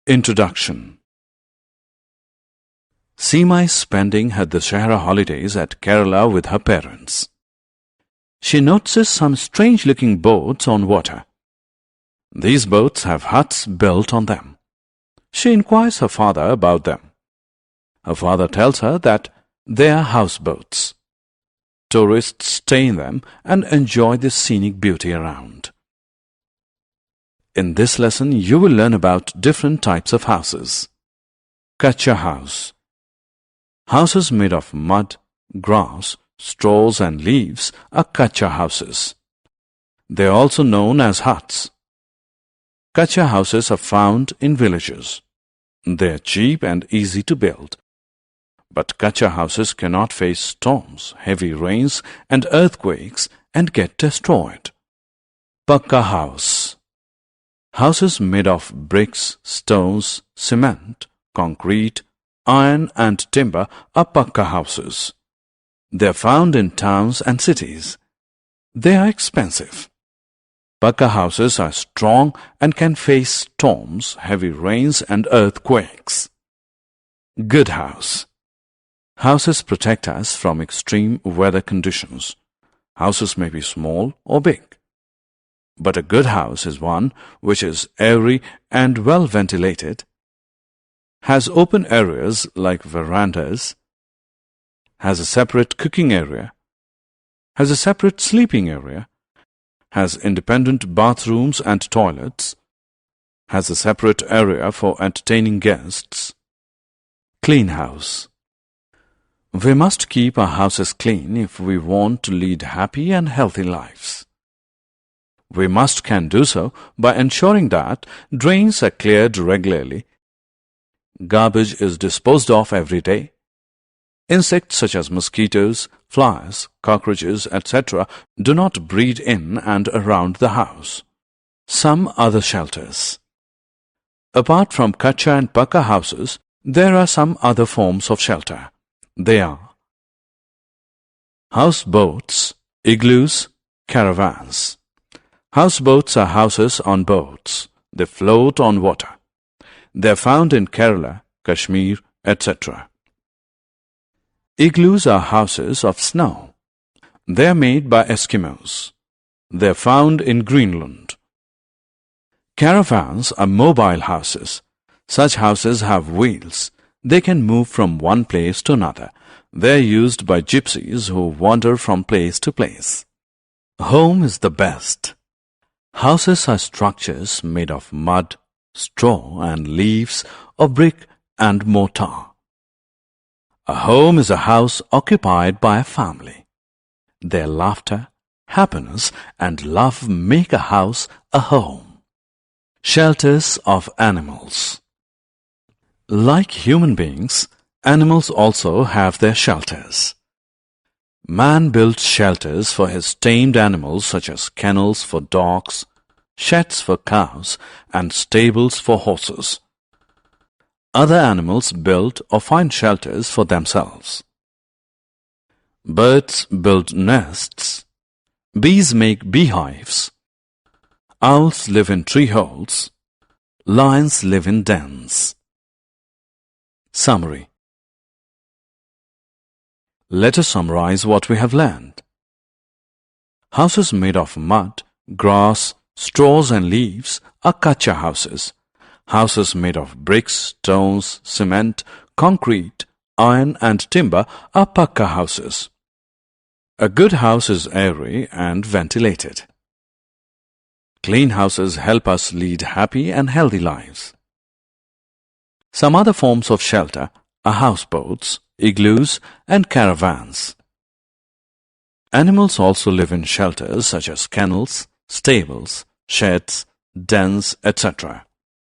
Introduction. Seema is spending her Dussehra holidays at Kerala with her parents. She notices some strange-looking boats on water. These boats have huts built on them. She inquires her father about them. Her father tells her that they are houseboats. Tourists stay in them and enjoy the scenic beauty around. In this lesson, you will learn about different types of houses. Kutcha House. Houses made of mud, grass, straws and leaves are Kutcha houses. They are also known as huts. Kutcha houses are found in villages. They are cheap and easy to build. But Kutcha houses cannot face storms, heavy rains and earthquakes and get destroyed. Pakka House. Houses made of bricks, stones, cement, concrete, iron and timber are Pakka houses. They are found in towns and cities. They are expensive. Pakka houses are strong and can face storms, heavy rains and earthquakes. Good house. Houses protect us from extreme weather conditions. Houses may be small or big. But a good house is one which is airy and well ventilated, has open areas like verandas, has a separate cooking area, has a separate sleeping area, has independent bathrooms and toilets, has a separate area for entertaining guests. Clean house. We must keep our houses clean if we want to lead happy and healthy lives. We can do so by ensuring that drains are cleared regularly, garbage is disposed of every day, insects such as mosquitoes, flies, cockroaches, etc. do not breed in and around the house. Some other shelters. Apart from Kutcha and Pakka houses, there are some other forms of shelter. They are houseboats, igloos, caravans. Houseboats are houses on boats. They float on water. They are found in Kerala, Kashmir, etc. Igloos are houses of snow. They are made by Eskimos. They are found in Greenland. Caravans are mobile houses. Such houses have wheels. They can move from one place to another. They are used by gypsies who wander from place to place. Home is the best. Houses are structures made of mud, straw and leaves or brick and mortar. A home is a house occupied by a family. Their laughter, happiness and love make a house a home. Shelters of animals. Like human beings, animals also have their shelters. Man built shelters for his tamed animals such as kennels for dogs, sheds for cows, and stables for horses. Other animals build or find shelters for themselves. Birds build nests. Bees make beehives. Owls live in tree holes. Lions live in dens. Summary. Let us summarize what we have learned. Houses made of mud, grass, straws and leaves are Kutcha houses. Houses made of bricks, stones, cement, concrete, iron and timber are Pakka houses. A good house is airy and ventilated. Clean houses help us lead happy and healthy lives. Some other forms of shelter are houseboats, igloos and caravans. Animals also live in shelters such as kennels, stables, sheds, dens, etc.